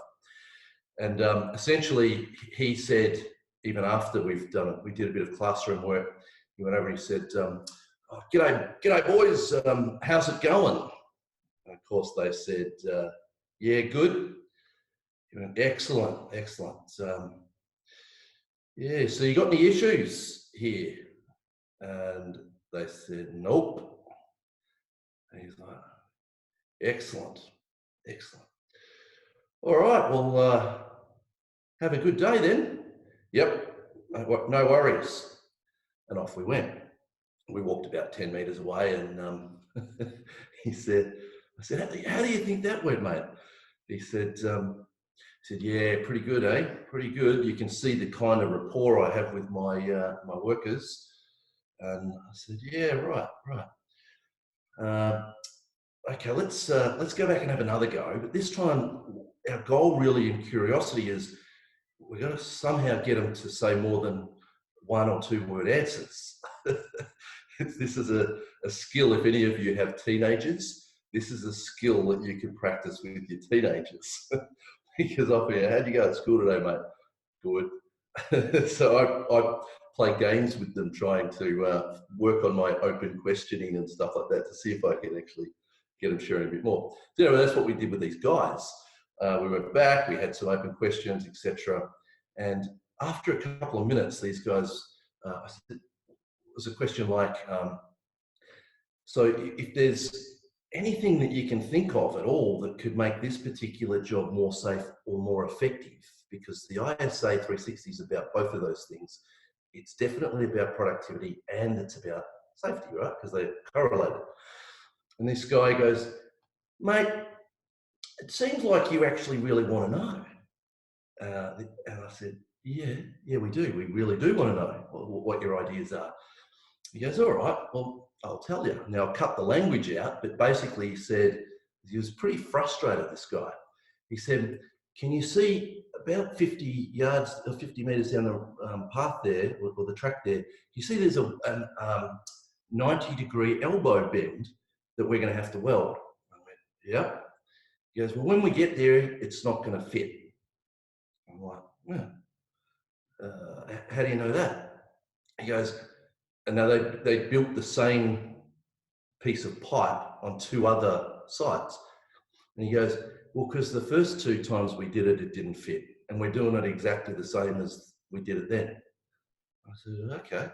And essentially, he said, even after we did a bit of classroom work, he went over and he said, oh, g'day boys, how's it going? And of course they said, yeah, good. He went, excellent. Yeah, so you got any issues here? And they said, nope. And he's like, excellent. All right, well, have a good day then. Yep, no worries. And off we went. We walked about 10 meters away, and I said, how do you think that went, mate? He said, yeah, pretty good, eh? Pretty good. You can see the kind of rapport I have with my my workers. And I said, yeah, right. Okay, let's go back and have another go. But this time, our goal really in curiosity is we're going to somehow get them to say more than 1 or 2 word answers. This is a skill. If any of you have teenagers, this is a skill that you can practice with your teenagers. Because I'll be, how'd you go at school today, mate? Good. So I play games with them, trying to work on my open questioning and stuff like that to see if I can actually get them sharing a bit more. So that's what we did with these guys. We went back, we had some open questions, etc. And after a couple of minutes, these guys, it was a question like, so if there's anything that you can think of at all that could make this particular job more safe or more effective, because the ISA 360 is about both of those things. It's definitely about productivity and it's about safety, right? Because they're correlated. And this guy goes, mate, it seems like you actually really want to know. And I said, yeah, we do. We really do want to know what your ideas are. He goes, all right, well, I'll tell you. Now, I'll cut the language out, but basically he said, he was pretty frustrated, this guy. He said, can you see about 50 yards or 50 metres down the path there, or the track there, you see there's a 90-degree elbow bend that we're going to have to weld? I went, yeah. He goes, well, when we get there, it's not going to fit. I'm like, well, how do you know that? He goes, and now they built the same piece of pipe on 2 other sites. And he goes, well, because the first 2 times we did it, it didn't fit. And we're doing it exactly the same as we did it then. I said, okay.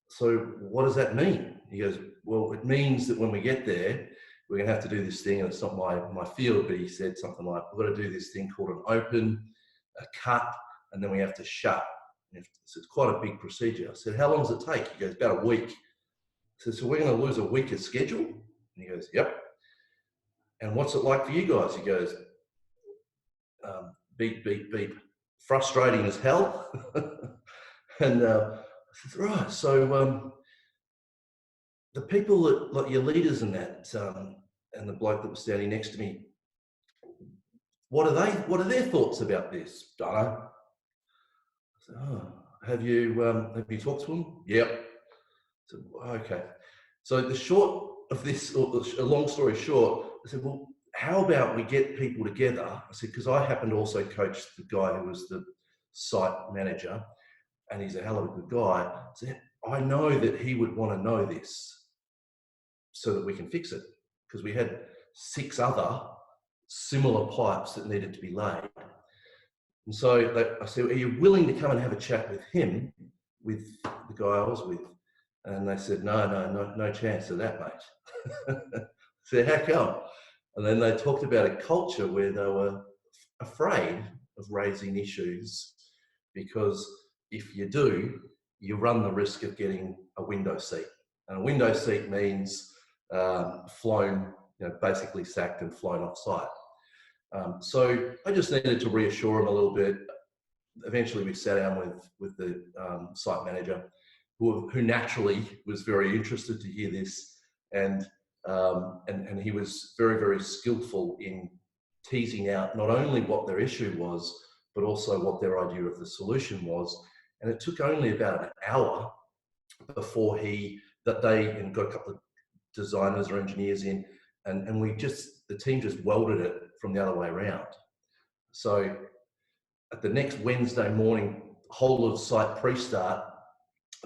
So what does that mean? He goes, well, it means that when we get there, we're going to have to do this thing. And it's not my field, but he said something like, we've got to do this thing called an open, a cut, and then we have to shut. So it's quite a big procedure. I said, how long does it take? He goes, about a week. I said, so we're going to lose a week of schedule? And he goes, yep. And what's it like for you guys? He goes, beep, beep, beep. Frustrating as hell. And I said, right, so the people that, like your leaders and that, and the bloke that was standing next to me, what are their thoughts about this? Don't know. I said, oh, have you talked to him? Yep. So, okay. So the short of this, or a long story short, I said, well, how about we get people together? I said, because I happened to also coach the guy who was the site manager, and he's a hell of a good guy. I said, I know that he would want to know this so that we can fix it, because we had 6 other similar pipes that needed to be laid. And so I said, are you willing to come and have a chat with him, with the guy I was with? And they said, no chance of that, mate. I said, how come? And then they talked about a culture where they were afraid of raising issues, because if you do, you run the risk of getting a window seat. And a window seat means flown, basically sacked and flown off site. So I just needed to reassure them a little bit. Eventually we sat down with the site manager, who naturally was very interested to hear this, and he was very, very skillful in teasing out not only what their issue was, but also what their idea of the solution was. And it took only about an hour before they got a couple of designers or engineers in, and the team just welded it from the other way around. So at the next Wednesday morning, whole of site pre-start,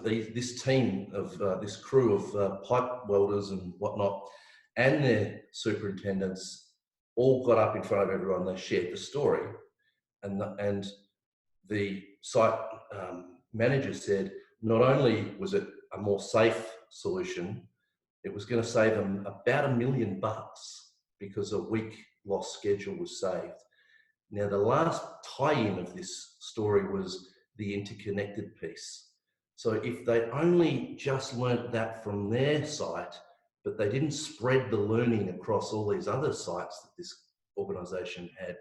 this team of this crew of pipe welders and whatnot, and their superintendents all got up in front of everyone. They shared the story, and the site manager said not only was it a more safe solution, it was going to save them about $1 million because a week lost schedule was saved. Now, the last tie-in of this story was the interconnected piece. So if they only just learnt that from their site, but they didn't spread the learning across all these other sites that this organisation had,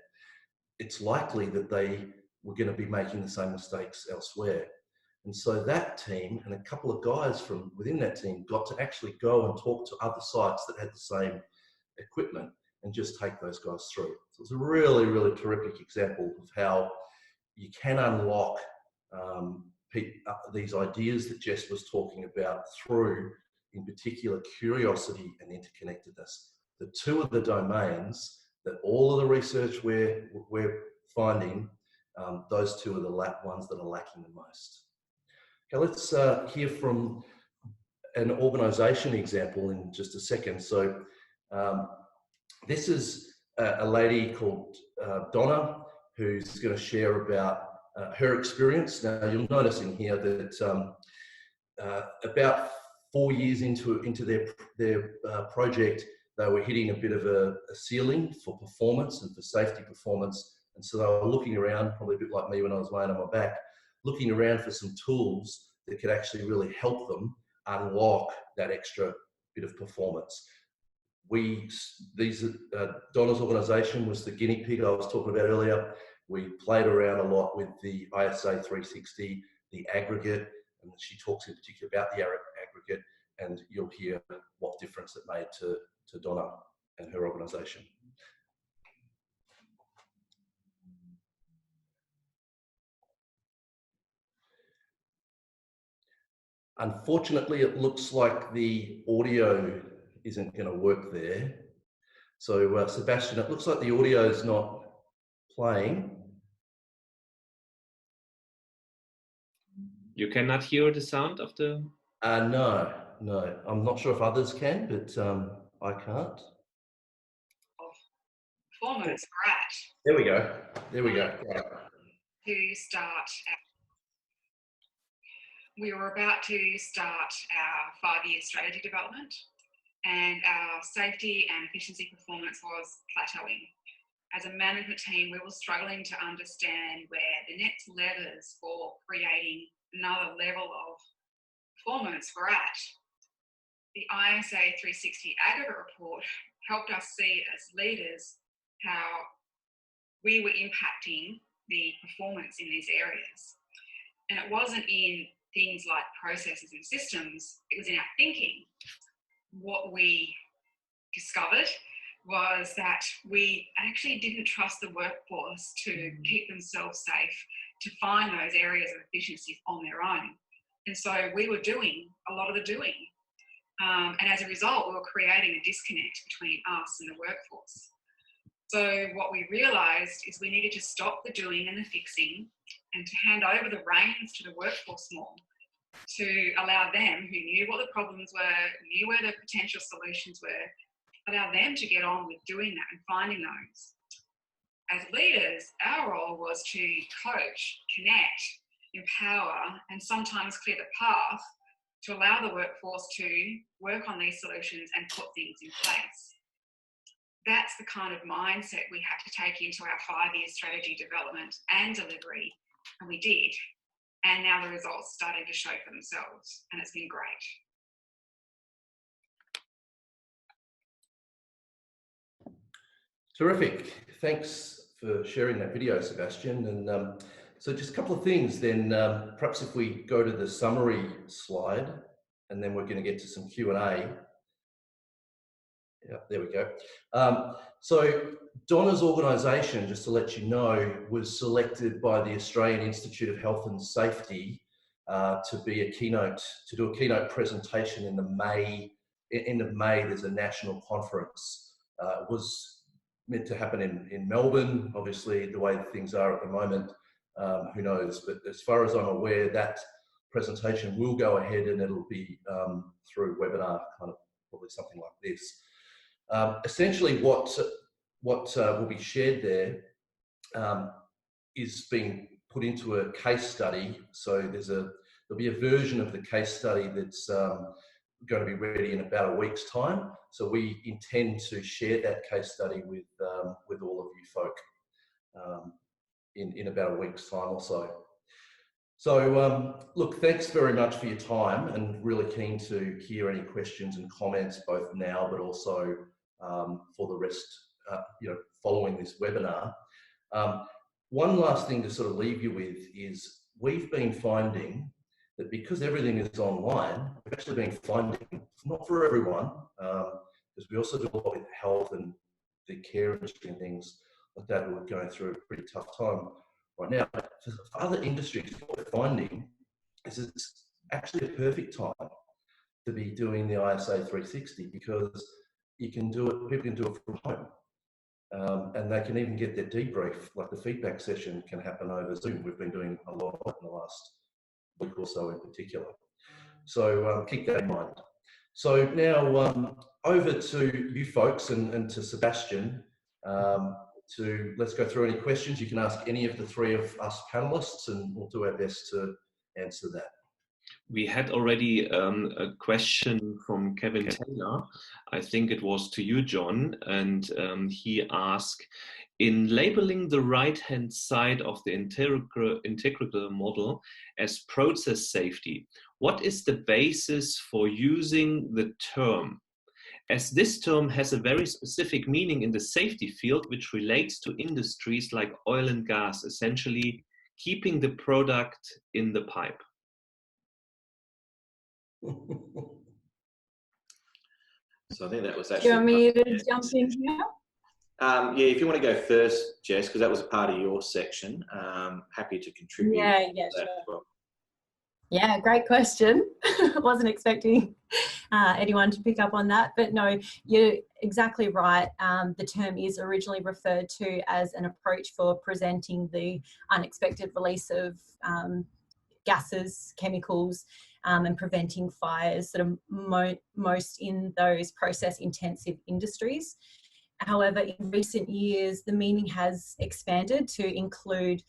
it's likely that they were going to be making the same mistakes elsewhere. And so that team and a couple of guys from within that team got to actually go and talk to other sites that had the same equipment and just take those guys through. So it's a really, really terrific example of how you can unlock these ideas that Jess was talking about through, in particular, curiosity and interconnectedness. The 2 of the domains that all of the research we're finding, those 2 are the ones that are lacking the most. Okay, let's hear from an organisation example in just a second. So this is a lady called Donna, who's going to share about her experience. Now, you'll notice in here that about 4 years into their project, they were hitting a bit of a ceiling for performance and for safety performance. And so they were looking around, probably a bit like me when I was laying on my back, looking around for some tools that could actually really help them unlock that extra bit of performance. Donna's organisation was the guinea pig I was talking about earlier. We played around a lot with the ISA 360, the aggregate, and she talks in particular about the aggregate, and you'll hear what difference it made to Donna and her organisation. Unfortunately, it looks like the audio isn't going to work there. So, Sebastian, it looks like the audio is not playing. You cannot hear the sound of the... No. I'm not sure if others can, but I can't. Performance, right. There we go. Right. To start, we were about to start our 5-year strategy development, and our safety and efficiency performance was plateauing. As a management team, we were struggling to understand where the next levers for creating another level of performance were at. The ISA 360 aggregate report helped us see as leaders how we were impacting the performance in these areas. And it wasn't in things like processes and systems, it was in our thinking. What we discovered was that we actually didn't trust the workforce to keep themselves safe, to find those areas of efficiency on their own. And so we were doing a lot of the doing. And as a result, we were creating a disconnect between us and the workforce. So what we realised is we needed to stop the doing and the fixing and to hand over the reins to the workforce more, to allow them, who knew what the problems were, knew where the potential solutions were, allow them to get on with doing that and finding those. As leaders, our role was to coach, connect, empower, and sometimes clear the path to allow the workforce to work on these solutions and put things in place. That's the kind of mindset we had to take into our 5-year strategy development and delivery, and we did. And now the results starting to show for themselves, and it's been great. Terrific. Thanks for sharing that video, Sebastian. And so just a couple of things then, perhaps if we go to the summary slide, and then we're going to get to some Q&A. Yeah, there we go. So Donna's organisation, just to let you know, was selected by the Australian Institute of Health and Safety to do a keynote presentation in the end of May. There's a national conference. It was meant to happen in Melbourne. Obviously, the way things are at the moment, who knows? But as far as I'm aware, that presentation will go ahead, and it'll be through webinar, kind of probably something like this. Essentially, what will be shared there is being put into a case study. So there'll be a version of the case study that's going to be ready in about a week's time. So we intend to share that case study with all of you folk in about a week's time or so. So look, thanks very much for your time, and really keen to hear any questions and comments both now but also for the rest, following this webinar. One last thing to sort of leave you with is we've been finding that because everything is online, we've actually been finding, not for everyone, because we also do a lot with health and the care industry and things like that, who are going through a pretty tough time right now. For other industries, what we're finding is it's actually a perfect time to be doing the ISA 360, because you can do it, people can do it from home. And they can even get their debrief, like the feedback session can happen over Zoom. We've been doing a lot of it in the last week or so in particular. So keep that in mind. So now over to you folks and to Sebastian, let's go through any questions. You can ask any of the three of us panelists, and we'll do our best to answer that. We had already a question from Kevin Taylor. I think it was to you, John, and he asked, in labeling the right-hand side of the integral model as process safety, what is the basis for using the term? As this term has a very specific meaning in the safety field, which relates to industries like oil and gas, essentially keeping the product in the pipe. So I think that was actually... Do you want me to jump in here? Yeah, if you want to go first, Jess, because that was a part of your section. Happy to contribute. Yeah, to that sure. as well. Yeah, great question. Wasn't expecting anyone to pick up on that, but no, you're exactly right. The term is originally referred to as an approach for presenting the unexpected release of gases, chemicals, and preventing fires, sort of most in those process-intensive industries. However, in recent years, the meaning has expanded to include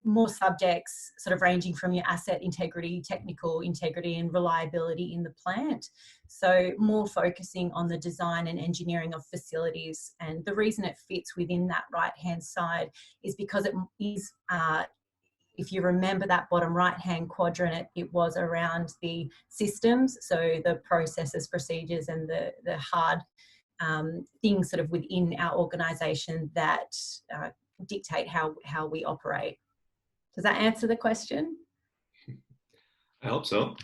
more subjects, sort of ranging from your asset integrity, technical integrity, and reliability in the plant. So more focusing on the design and engineering of facilities. And the reason it fits within that right-hand side is because it is, if you remember that bottom right-hand quadrant, it was around the systems, so the processes, procedures, and the hard things sort of within our organisation that dictate how we operate. Does that answer the question? I hope so.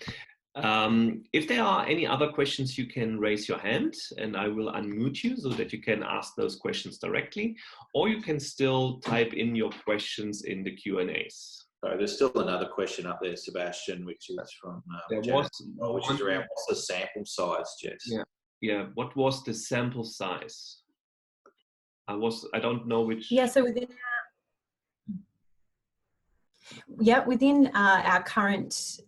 If there are any other questions, you can raise your hand and I will unmute you so that you can ask those questions directly, or you can still type in your questions in the Q&As. So there's still another question up there, Sebastian, which is from There Janet, was which is around what's the sample size, Jess? Yeah. What was the sample size? I don't know which. Yeah, so within our current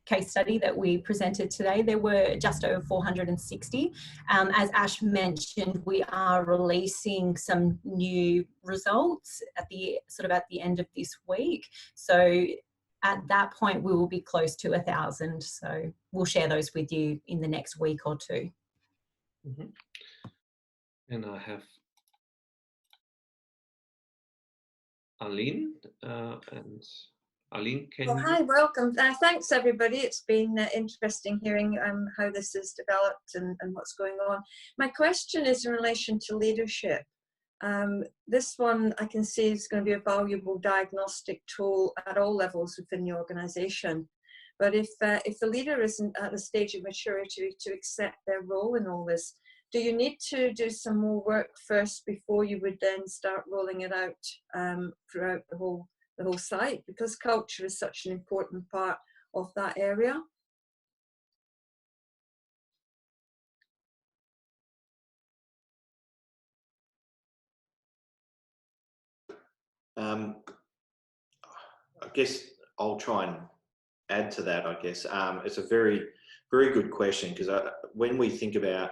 case study that we presented today, there were just over 460. As Ash mentioned, we are releasing some new results at the end of this week. So at that point, we will be close to 1,000. So we'll share those with you in the next week or two. Mm-hmm. And I have Aline, and Aline, Hi, welcome. Thanks, everybody. It's been interesting hearing how this has developed and what's going on. My question is in relation to leadership. This one I can see is going to be a valuable diagnostic tool at all levels within the organisation. But if the leader isn't at a stage of maturity to accept their role in all this, do you need to do some more work first before you would then start rolling it out throughout the whole site, because culture is such an important part of that area? I guess I'll try and add to that. I guess it's a very, very good question, because when we think about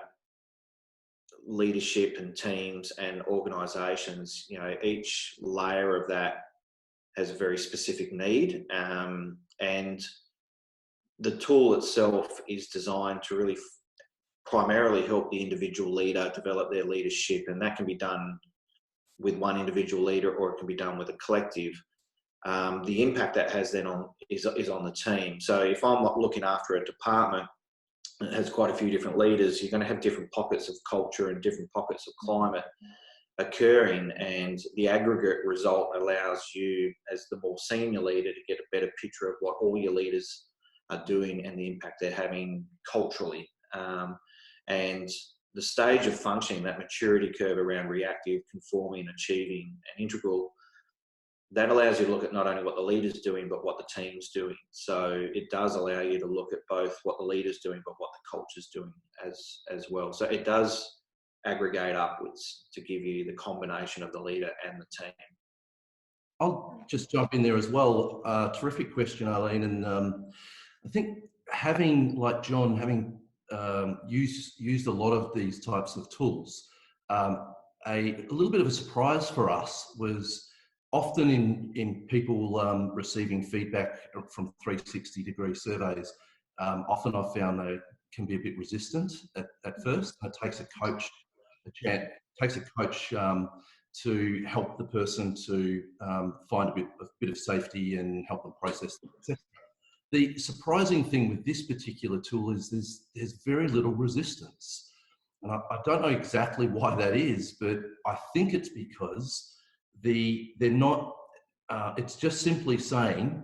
leadership and teams and organisations, you know, each layer of that has a very specific need, and the tool itself is designed to really primarily help the individual leader develop their leadership, and that can be done with one individual leader or it can be done with a collective. The impact that has then is on the team. So if I'm looking after a department that has quite a few different leaders, you're going to have different pockets of culture and different pockets of climate occurring, and the aggregate result allows you as the more senior leader to get a better picture of what all your leaders are doing and the impact they're having culturally. And the stage of functioning, that maturity curve around reactive, conforming, achieving, and integral, that allows you to look at not only what the leader's doing, but what the team's doing. So it does allow you to look at both what the leader's doing, but what the culture's doing as well. So it does aggregate upwards to give you the combination of the leader and the team. I'll just jump in there as well. Terrific question, Arlene. And I think having, like John, having used a lot of these types of tools, a little bit of a surprise for us was often in people receiving feedback from 360-degree surveys, often I've found they can be a bit resistant at first. It takes a coach to help the person to find a bit of safety and help them process it, etc. The surprising thing with this particular tool is there's very little resistance. And I don't know exactly why that is, but I think it's because they're not, it's just simply saying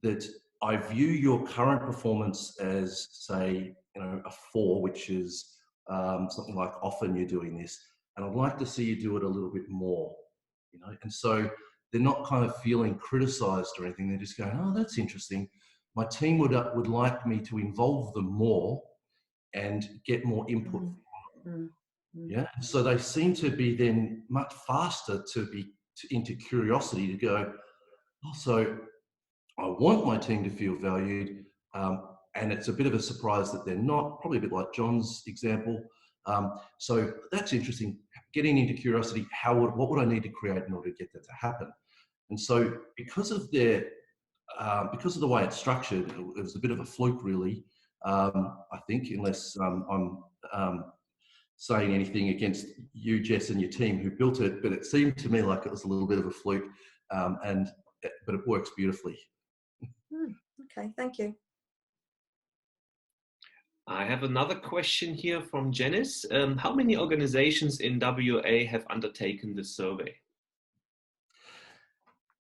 that I view your current performance as, say, a 4, which is something like often you're doing this, and I'd like to see you do it a little bit more, and so they're not kind of feeling criticized or anything. They're just going, oh, that's interesting. My team would like me to involve them more and get more input. Yeah, so they seem to be then much faster into curiosity to go, oh, so I want my team to feel valued, and it's a bit of a surprise that they're not, probably a bit like John's example. So that's interesting, getting into curiosity, what would I need to create in order to get that to happen? And so because of the way it's structured, it was a bit of a fluke, really, I think, unless I'm saying anything against you, Jess, and your team who built it, but it seemed to me like it was a little bit of a fluke, but it works beautifully. Okay, thank you. I have another question here from Janice. How many organizations in WA have undertaken this survey?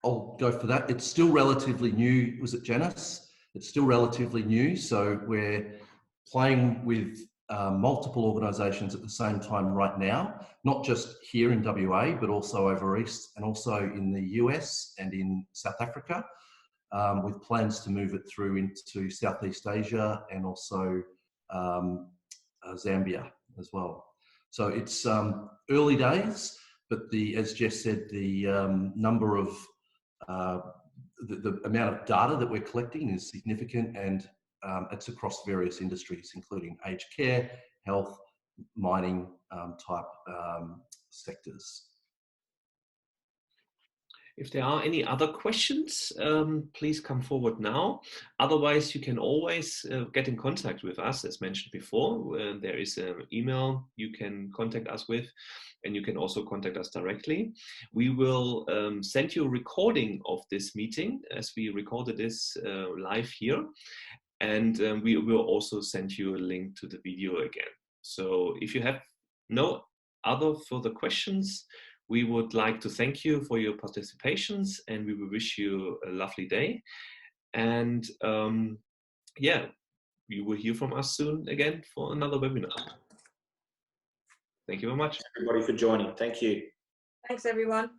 I'll go for that. It's still relatively new. Was it Janice? It's still relatively new, so we're playing with multiple organisations at the same time right now, not just here in WA, but also over East and also in the US and in South Africa, with plans to move it through into Southeast Asia and also Zambia as well. So it's early days, but as Jess said, the number of the amount of data that we're collecting is significant, and it's across various industries, including aged care, health, mining type sectors. If there are any other questions, please come forward now. Otherwise, you can always get in contact with us, as mentioned before. There is an email you can contact us with, and you can also contact us directly. We will send you a recording of this meeting, as we recorded this live here. And we will also send you a link to the video again. So if you have no other further questions, we would like to thank you for your participations, and we will wish you a lovely day. And yeah, you will hear from us soon again for another webinar. Thank you very much. Everybody for joining. Thank you. Thanks, everyone.